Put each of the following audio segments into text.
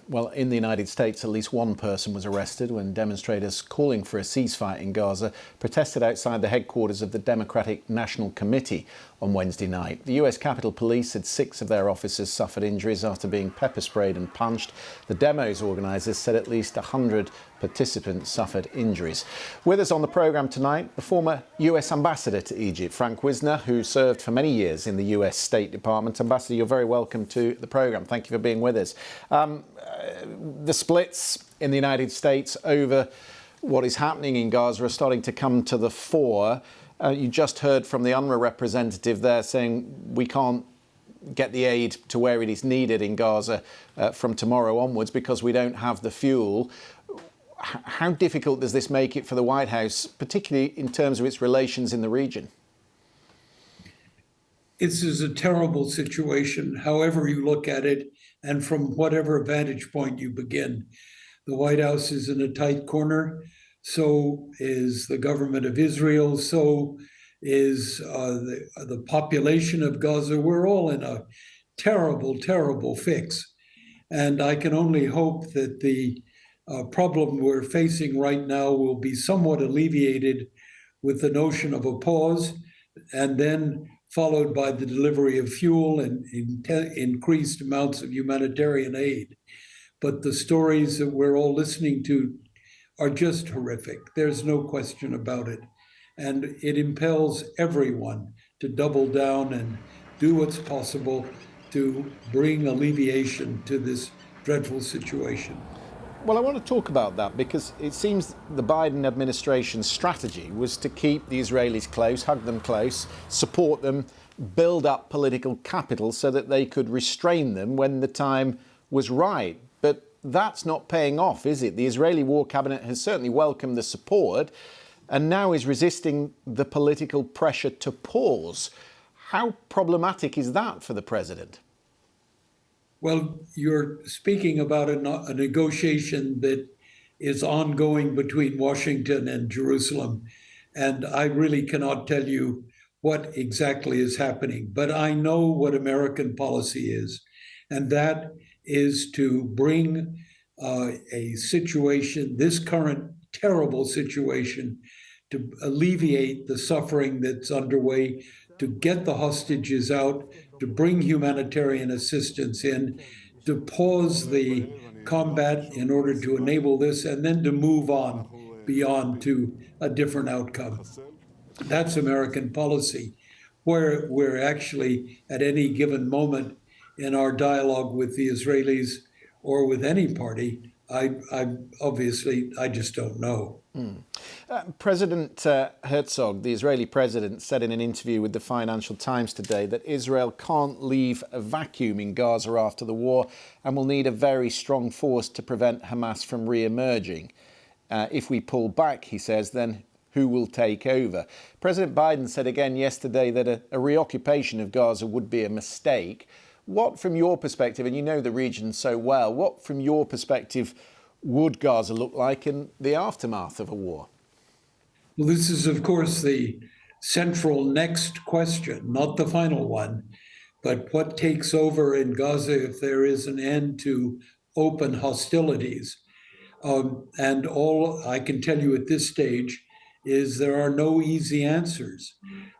Well, in the United States, at least one person was arrested when demonstrators calling for a ceasefire in Gaza protested outside the headquarters of the Democratic National Committee on Wednesday night. The US Capitol Police said 6 of their officers suffered injuries after being pepper sprayed and punched. The demo's organisers said at least 100 participants suffered injuries. With us on the programme tonight, the former US Ambassador to Egypt, Frank Wisner, who served for many years in the US State Department. Ambassador, you're very welcome to the programme. Thank you for being with us. The splits in the United States over what is happening in Gaza are starting to come to the fore. You just heard from the UNRWA representative there saying we can't get the aid to where it is needed in Gaza from tomorrow onwards because we don't have the fuel. How difficult does this make it for the White House, particularly in terms of its relations in the region? This is a terrible situation, however you look at it, and from whatever vantage point you begin. The White House is in a tight corner. So is the government of Israel. So is the population of Gaza. We're all in a terrible, terrible fix. And I can only hope that the problem we're facing right now will be somewhat alleviated with the notion of a pause, and then followed by the delivery of fuel and increased amounts of humanitarian aid. But the stories that we're all listening to are just horrific. There's no question about it. And it impels everyone to double down and do what's possible to bring alleviation to this dreadful situation. Well, I want to talk about that because it seems the Biden administration's strategy was to keep the Israelis close, hug them close, support them, build up political capital so that they could restrain them when the time was right. But that's not paying off, is it? The Israeli war cabinet has certainly welcomed the support and now is resisting the political pressure to pause. How problematic is that for the president? Well, you're speaking about a negotiation that is ongoing between Washington and Jerusalem. And I really cannot tell you what exactly is happening, but I know what American policy is. And that is to bring a situation, this current terrible situation, to alleviate the suffering that's underway, to get the hostages out, to bring humanitarian assistance in, to pause the combat in order to enable this, and then to move on beyond to a different outcome. That's American policy, where we're actually at any given moment in our dialogue with the Israelis or with any party, I just don't know. President Herzog, the Israeli president, said in an interview with the Financial Times today that Israel can't leave a vacuum in Gaza after the war and will need a very strong force to prevent Hamas from re-emerging. If we pull back, he says, then who will take over? President Biden said again yesterday that a reoccupation of Gaza would be a mistake. What, from your perspective, and you know the region so well, what, from your perspective, would Gaza look like in the aftermath of a war? Well, this is, of course, the central next question, not the final one, but what takes over in Gaza if there is an end to open hostilities? And all I can tell you at this stage is there are no easy answers.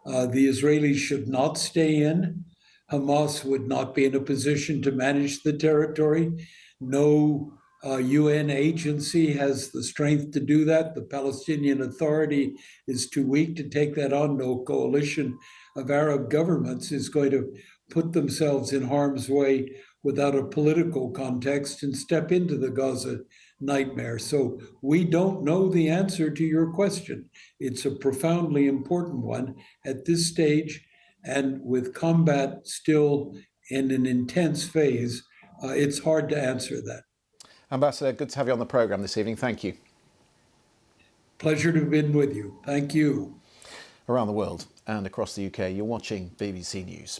The Israelis should not stay in. Hamas would not be in a position to manage the territory. No UN agency has the strength to do that. The Palestinian Authority is too weak to take that on. No coalition of Arab governments is going to put themselves in harm's way without a political context and step into the Gaza nightmare. So we don't know the answer to your question. It's a profoundly important one at this stage, and with combat still in an intense phase, it's hard to answer that. Ambassador, good to have you on the programme this evening. Thank you. Pleasure to have been with you. Thank you. Around the world and across the UK, you're watching BBC News.